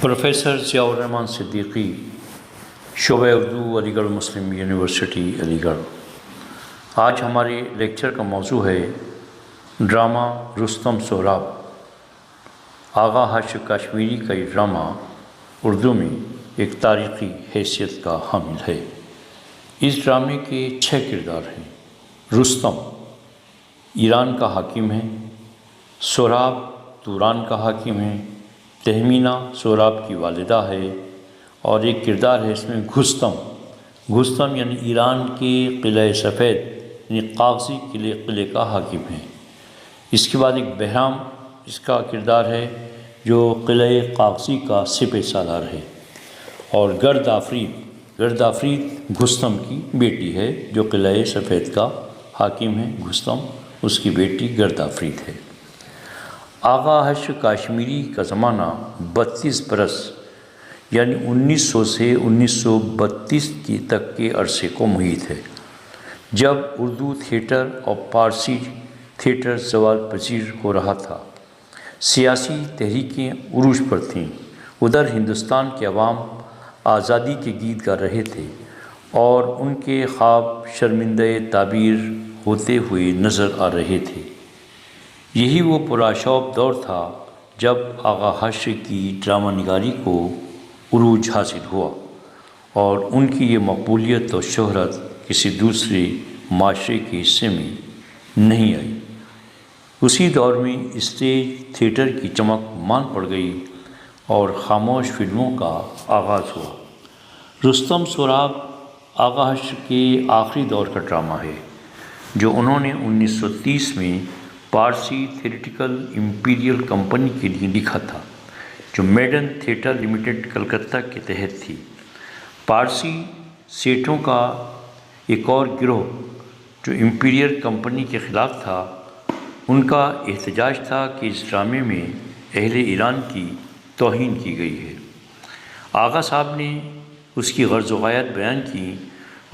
Professor Zia الرحمن صدیقی، شعبہ اردو، علی گڑھ مسلم یونیورسٹی علی گڑھ۔ آج ہمارے لیکچر کا موضوع ہے ڈرامہ رستم سہراب۔ آغا حاشر کاشمیری کا یہ ڈرامہ اردو میں ایک تاریخی حیثیت کا حامل ہے۔ اس ڈرامے کے 6 کردار ہیں۔ رستم ایران کا حاکم ہے، سہراب توران کا حاکم ہے، تہمینہ سہراب کی والدہ ہے، اور ایک کردار ہے اس میں گھستم یعنی ایران کے قلعہ سفید یعنی کاغذی قلعے کا حاکم ہے۔ اس کے بعد ایک بہرام اس کا کردار ہے جو قلعہ کاغذی کا سپہ سالار ہے، اور گرد آفرید گھستم کی بیٹی ہے جو قلعہ سفید کا حاکم ہے۔ گھستم اس کی بیٹی گرد آفرید ہے۔ آغا حاشر کاشمیری کا زمانہ 32 برس یعنی 1900 سے 1932 تک کے عرصے کو محیط ہے، جب اردو تھیٹر اور پارسی تھیٹر زوال پذیر ہو رہا تھا۔ سیاسی تحریکیں عروج پر تھیں، ادھر ہندوستان کے عوام آزادی کے گیت گا رہے تھے اور ان کے خواب شرمندہ تعبیر ہوتے ہوئے نظر آ رہے تھے۔ یہی وہ پرآشوب دور تھا جب آغا حاشر کی ڈرامہ نگاری کو عروج حاصل ہوا اور ان کی یہ مقبولیت اور شہرت کسی دوسرے معاشرے کے حصے میں نہیں آئی۔ اسی دور میں اسٹیج تھیٹر کی چمک مان پڑ گئی اور خاموش فلموں کا آغاز ہوا۔ رستم سہراب آغا حاشر کے آخری دور کا ڈرامہ ہے جو انہوں نے 1930 میں پارسی تھیٹریکل امپیریل کمپنی کے لیے لکھا تھا، جو میڈن تھیٹر لمیٹڈ کلکتہ کے تحت تھی۔ پارسی سیٹوں کا ایک اور گروہ جو امپیریل کمپنی کے خلاف تھا، ان کا احتجاج تھا کہ اس ڈرامے میں اہل ایران کی توہین کی گئی ہے۔ آغا صاحب نے اس کی غرض و غایت بیان کی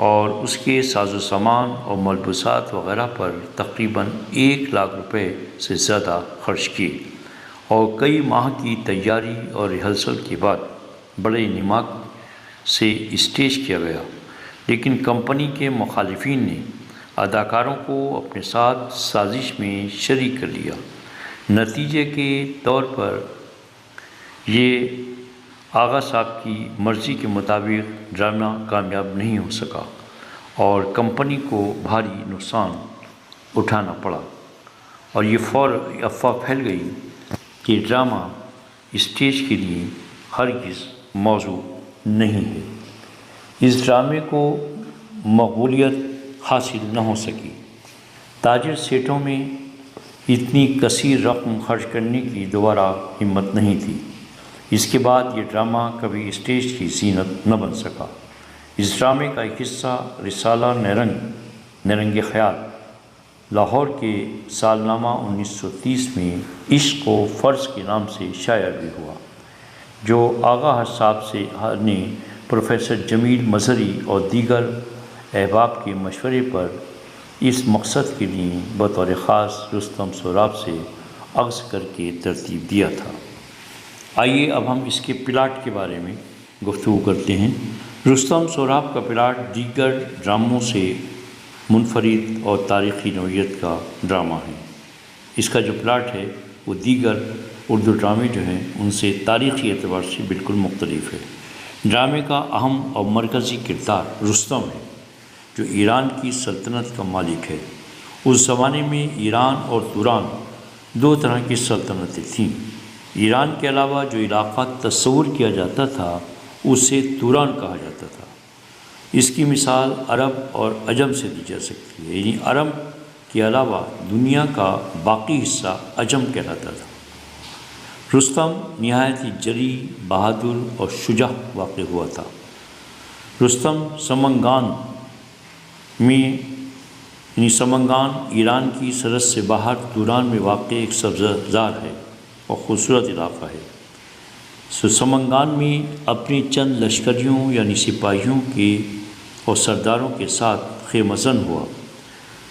اور اس کے ساز و سامان اور ملبوسات وغیرہ پر تقریباً 1 لاکھ روپے سے زیادہ خرچ کیے، اور کئی ماہ کی تیاری اور ریہرسل کے بعد بڑے نماگ سے اسٹیج کیا گیا، لیکن کمپنی کے مخالفین نے اداکاروں کو اپنے ساتھ سازش میں شریک کر لیا۔ نتیجے کے طور پر یہ آغا صاحب کی مرضی کے مطابق ڈرامہ کامیاب نہیں ہو سکا اور کمپنی کو بھاری نقصان اٹھانا پڑا، اور یہ افواہ پھیل گئی کہ ڈرامہ اسٹیج کے لیے ہرگز موزوں نہیں ہے۔ اس ڈرامے کو مقبولیت حاصل نہ ہو سکی۔ تاجر سیٹوں میں اتنی کثیر رقم خرچ کرنے کی دوبارہ ہمت نہیں تھی۔ اس کے بعد یہ ڈرامہ کبھی اسٹیج کی زینت نہ بن سکا۔ اس ڈرامے کا ایک حصہ رسالہ نیرنگ خیال لاہور کے سالنامہ 1930 میں عشق و فرض کے نام سے شائع بھی ہوا، جو آغا حاشر صاحب نے پروفیسر جمیل مظہری اور دیگر احباب کے مشورے پر اس مقصد کے لیے بطور خاص رستم سہراب سے اخذ کر کے ترتیب دیا تھا۔ آئیے اب ہم اس کے پلاٹ کے بارے میں گفتگو کرتے ہیں۔ رستم سہراب کا پلاٹ دیگر ڈراموں سے منفرد اور تاریخی نوعیت کا ڈرامہ ہے۔ اس کا جو پلاٹ ہے وہ دیگر اردو ڈرامے جو ہیں ان سے تاریخی اعتبار سے بالکل مختلف ہے۔ ڈرامے کا اہم اور مرکزی کردار رستم ہے، جو ایران کی سلطنت کا مالک ہے۔ اس زمانے میں ایران اور توران 2 طرح کی سلطنتیں تھیں۔ ایران کے علاوہ جو علاقہ تصور کیا جاتا تھا اسے توران کہا جاتا تھا۔ اس کی مثال عرب اور عجم سے دی جا سکتی ہے، یعنی عرب کے علاوہ دنیا کا باقی حصہ عجم کہلاتا تھا۔ رستم نہایت ہی جری، بہادر اور شجاع واقع ہوا تھا۔ رستم سمنگان ایران کی سرحد سے باہر توران میں واقع ایک سبززار ہے اور خوبصورت علاقہ ہے۔ سمنگان میں اپنی چند لشکریوں یعنی سپاہیوں کے اور سرداروں کے ساتھ خیمہ زن ہوا۔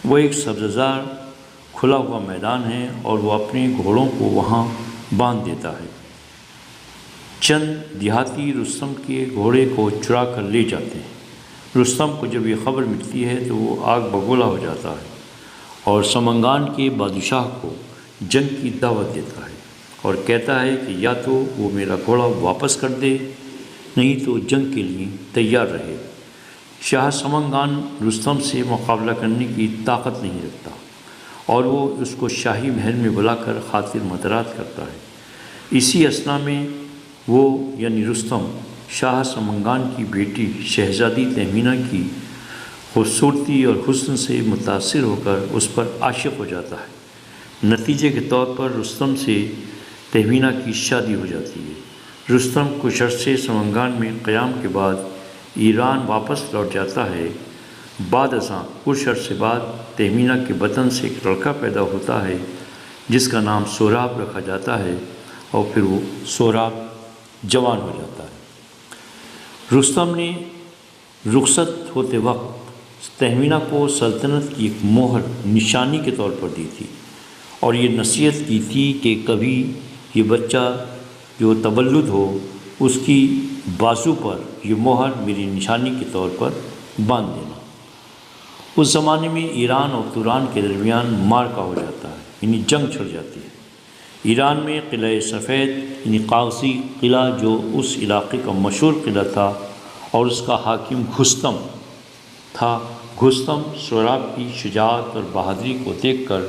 وہ ایک سبززار کھلا ہوا میدان ہے اور وہ اپنے گھوڑوں کو وہاں باندھ دیتا ہے۔ چند دیہاتی رستم کے گھوڑے کو چرا کر لے جاتے ہیں۔ رستم کو جب یہ خبر ملتی ہے تو وہ آگ بگولا ہو جاتا ہے اور سمنگان کے بادشاہ کو جنگ کی دعوت دیتا ہے اور کہتا ہے کہ یا تو وہ میرا گھوڑا واپس کر دے، نہیں تو جنگ کے لیے تیار رہے۔ شاہ سمنگان رستم سے مقابلہ کرنے کی طاقت نہیں رکھتا اور وہ اس کو شاہی محل میں بلا کر خاطر مدارات کرتا ہے۔ اسی اثنا میں وہ یعنی رستم شاہ سمنگان کی بیٹی شہزادی تہمینہ کی خوبصورتی اور حسن سے متاثر ہو کر اس پر عاشق ہو جاتا ہے۔ نتیجے کے طور پر رستم سے تہمینہ کی شادی ہو جاتی ہے۔ رستم کچھ عرصے سمنگان میں قیام کے بعد ایران واپس لوٹ جاتا ہے۔ بعد ازاں کچھ عرصے بعد تہمینہ کے بطن سے ایک لڑکا پیدا ہوتا ہے جس کا نام سوراب رکھا جاتا ہے اور پھر وہ سوراب جوان ہو جاتا ہے۔ رستم نے رخصت ہوتے وقت تہمینہ کو سلطنت کی ایک مہر نشانی کے طور پر دی تھی اور یہ نصیحت کی تھی کہ کبھی یہ بچہ جو تولد ہو اس کی بازو پر یہ مہر میری نشانی کے طور پر باندھ دینا۔ اس زمانے میں ایران اور توران کے درمیان معرکہ ہو جاتا ہے، یعنی جنگ چھڑ جاتی ہے۔ ایران میں قلعہ سفید یعنی کاغذی قلعہ جو اس علاقے کا مشہور قلعہ تھا اور اس کا حاکم گھسطم تھا۔ گھسطم سوراب کی شجاعت اور بہادری کو دیکھ کر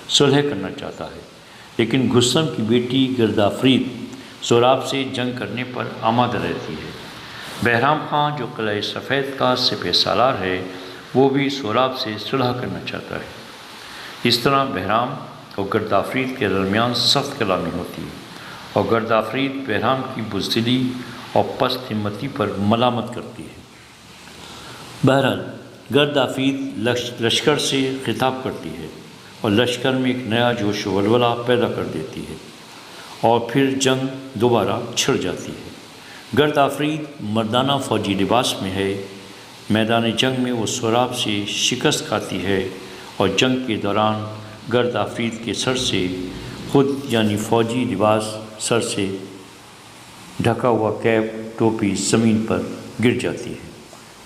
صلح کرنا چاہتا ہے، لیکن گھسطم کی بیٹی گردآفرید سوراب سے جنگ کرنے پر آمادہ رہتی ہے۔ بہرام خان جو قلعہ سفید کا سپہ سالار ہے وہ بھی سوراب سے صلح کرنا چاہتا ہے۔ اس طرح بہرام اور گردآفرید کے درمیان سخت کلامی ہوتی ہے اور گردآفرید بہرام کی بزدلی اور پست ہمتی پر ملامت کرتی ہے۔ بہرحال گردآفرید لشکر سے خطاب کرتی ہے اور لشکر میں ایک نیا جوش و ولولہ پیدا کر دیتی ہے اور پھر جنگ دوبارہ چھڑ جاتی ہے۔ گردآفرید مردانہ فوجی لباس میں ہے۔ میدان جنگ میں وہ سوراب سے شکست کھاتی ہے اور جنگ کے دوران گردآفرید کے سر سے خود یعنی فوجی لباس سر سے ڈھکا ہوا کیپ ٹوپی زمین پر گر جاتی ہے۔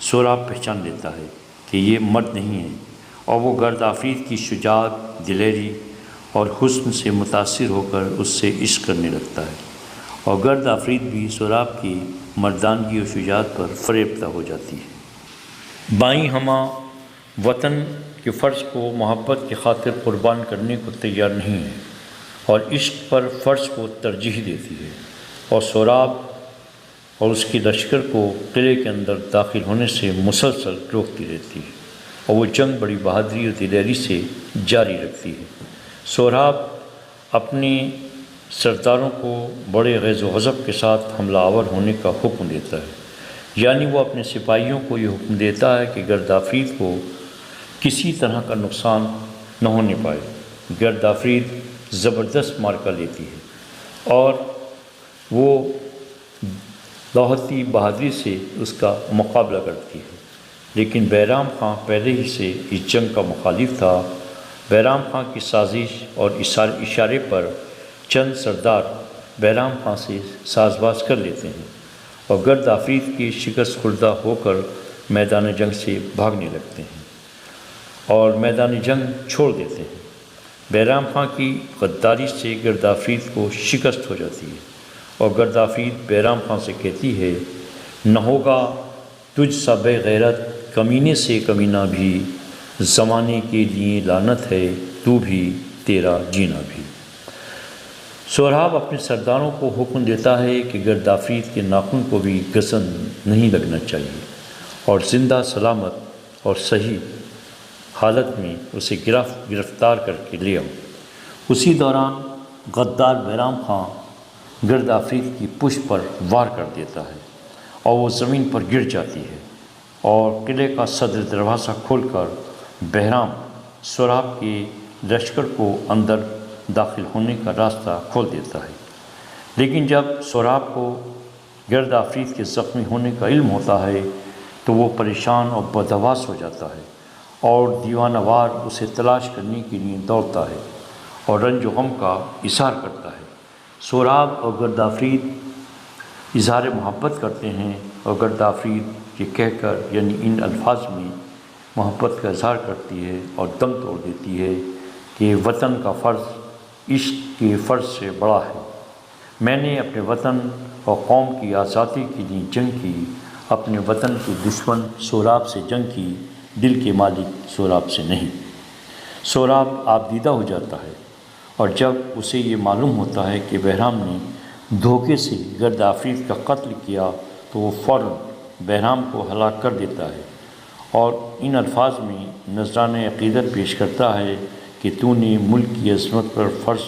سوراب پہچان لیتا ہے کہ یہ مرد نہیں ہے اور وہ گردآفرید کی شجاعت، دلیری اور حسن سے متاثر ہو کر اس سے عشق کرنے لگتا ہے اور گردآفرید بھی سوراب کی مردانگی اور شجاعت پر فریفتہ ہو جاتی ہے۔ بائیں ہمہ وطن کے فرض کو محبت کی خاطر قربان کرنے کو تیار نہیں ہے اور عشق پر فرض کو ترجیح دیتی ہے اور سوراب اور اس کی لشکر کو قلعے کے اندر داخل ہونے سے مسلسل روکتی رہتی ہے اور وہ جنگ بڑی بہادری اور دلیری سے جاری رکھتی ہے۔ سوراب اپنے سرداروں کو بڑے غیظ و غضب کے ساتھ حملہ آور ہونے کا حکم دیتا ہے، یعنی وہ اپنے سپاہیوں کو یہ حکم دیتا ہے کہ گردآفرید کو کسی طرح کا نقصان نہ ہونے پائے۔ گردآفرید زبردست معرکہ لیتی ہے اور وہ لاہوتی بہادری سے اس کا مقابلہ کرتی ہے، لیکن بہرام خان پہلے ہی سے اس جنگ کا مخالف تھا۔ بہرام خان کی سازش اور اشارے پر چند سردار بہرام خان سے ساز باز کر لیتے ہیں اور گردآفرید کی شکست خوردہ ہو کر میدان جنگ سے بھاگنے لگتے ہیں اور میدان جنگ چھوڑ دیتے ہیں۔ بہرام خان کی غداری سے گردآفرید کو شکست ہو جاتی ہے اور گردآفرید بہرام خان سے کہتی ہے، نہ ہوگا تجھ سا بے غیرت کمینے سے کمینہ بھی، زمانے کے لیے لعنت ہے تو بھی تیرا جینا بھی۔ سوراب اپنے سرداروں کو حکم دیتا ہے کہ گردآفرید کے ناخن کو بھی گسن نہیں لگنا چاہیے اور زندہ سلامت اور صحیح حالت میں اسے گرفتار کر کے لے آؤ۔ اسی دوران غدار بہرام خان گردآفرید کی پشت پر وار کر دیتا ہے اور وہ زمین پر گر جاتی ہے اور قلعے کا صدر دروازہ کھول کر بہرام سوراب کے لشکر کو اندر داخل ہونے کا راستہ کھول دیتا ہے، لیکن جب سوراب کو گردآفرید کے زخمی ہونے کا علم ہوتا ہے تو وہ پریشان اور بدحواس ہو جاتا ہے اور دیوانہ وار اسے تلاش کرنے کے لیے دوڑتا ہے اور رنج و غم کا اظہار کرتا ہے۔ سہراب اور گرد آفرید اظہار محبت کرتے ہیں اور گرد آفرید یہ کہہ کر یعنی ان الفاظ میں محبت کا اظہار کرتی ہے اور دم توڑ دیتی ہے کہ وطن کا فرض عشق کے فرض سے بڑا ہے۔ میں نے اپنے وطن اور قوم کی آزادی کے لیے جنگ کی، اپنے وطن کے دشمن سہراب سے جنگ کی، دل کے مالک سہراب سے نہیں۔ سہراب آبدیدہ ہو جاتا ہے اور جب اسے یہ معلوم ہوتا ہے کہ بہرام نے دھوکے سے گرد آفرید کا قتل کیا تو وہ فوراً بہرام کو ہلاک کر دیتا ہے اور ان الفاظ میں نذرانہ عقیدت پیش کرتا ہے کہ تو نے ملک کی عظمت پر فرض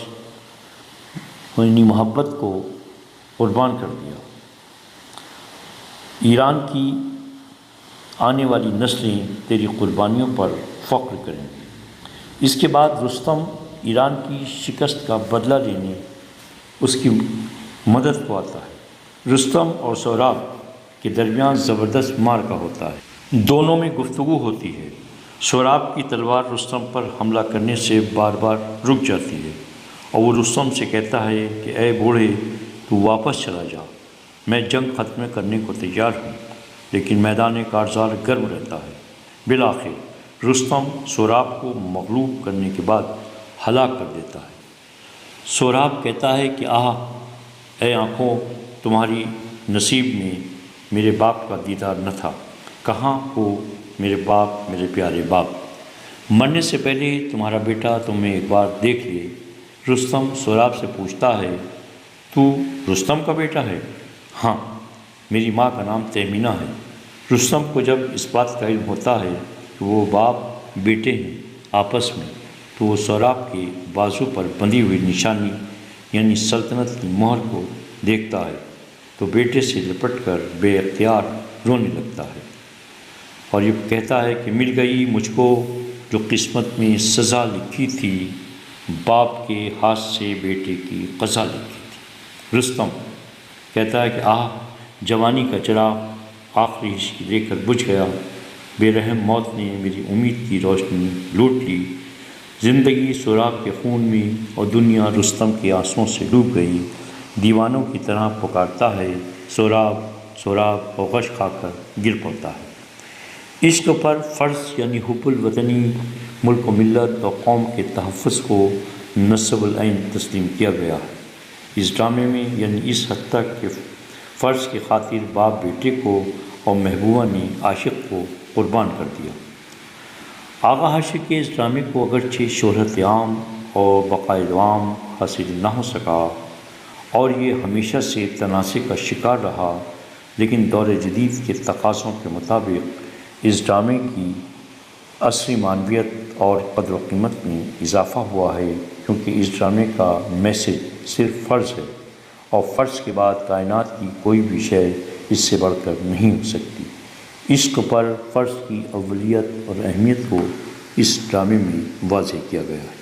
یعنی محبت کو قربان کر دیا۔ ایران کی آنے والی نسلیں تیری قربانیوں پر فخر کریں گی۔ اس کے بعد رستم ایران کی شکست کا بدلہ لینے اس کی مدد کو آتا ہے۔ رستم اور سہراب کے درمیان زبردست معرکہ ہوتا ہے، دونوں میں گفتگو ہوتی ہے۔ سہراب کی تلوار رستم پر حملہ کرنے سے بار بار رک جاتی ہے اور وہ رستم سے کہتا ہے کہ اے بوڑھے، تو واپس چلا جا، میں جنگ ختم کرنے کو تیار ہوں، لیکن میدان کارزار گرم رہتا ہے۔ بالآخر رستم سہراب کو مغلوب کرنے کے بعد ہلاک کر دیتا ہے۔ سہراب کہتا ہے کہ اے آنکھوں، تمہاری نصیب میں میرے باپ کا دیدار نہ تھا، کہاں ہو میرے باپ، میرے پیارے باپ، مرنے سے پہلے تمہارا بیٹا تمہیں ایک بار دیکھ لے۔ رستم سہراب سے پوچھتا ہے، تو رستم کا بیٹا ہے؟ ہاں، میری ماں کا نام تہمینہ ہے۔ رستم کو جب اس بات کا علم ہوتا ہے کہ وہ باپ بیٹے ہیں آپس میں، تو وہ سہراب کے بازو پر بندھی ہوئی نشانی یعنی سلطنت کی مہر کو دیکھتا ہے تو بیٹے سے لپٹ کر بے اختیار رونے لگتا ہے اور یہ کہتا ہے کہ مل گئی مجھ کو جو قسمت میں سزا لکھی تھی، باپ کے ہاتھ سے بیٹے کی قضا لکھی تھی۔ رستم کہتا ہے کہ جوانی کا چراغ آخری حصے لے کر بجھ گیا، بے رحم موت نے میری امید کی روشنی لوٹ لی، زندگی سہراب کے خون میں اور دنیا رستم کے آنسوؤں سے ڈوب گئی۔ دیوانوں کی طرح پکارتا ہے سہراب سہراب اور غش کھا کر گر پڑتا ہے۔ عشق پر فرض یعنی حب الوطنی ملک و ملت اور قوم کے تحفظ کو نصب العین تسلیم کیا گیا ہے۔ اس ڈرامے میں یعنی اس حد تک کہ فرض کی خاطر باپ بیٹے کو اور محبوبہ نے عاشق کو قربان کر دیا۔ آغا حاشر کے اس ڈرامے کو اگرچہ شہرت عام اور بقائے دوام حاصل نہ ہو سکا اور یہ ہمیشہ سے تنازع کا شکار رہا، لیکن دور جدید کے تقاضوں کے مطابق اس ڈرامے کی عصری معنویت اور قدر و قیمت میں اضافہ ہوا ہے، کیونکہ اس ڈرامے کا میسج صرف فرض ہے اور فرض کے بعد کائنات کی کوئی بھی شے اس سے بڑھ کر نہیں ہو سکتی۔ عشق پر فرض کی اولیت اور اہمیت کو اس ڈرامے میں واضح کیا گیا ہے۔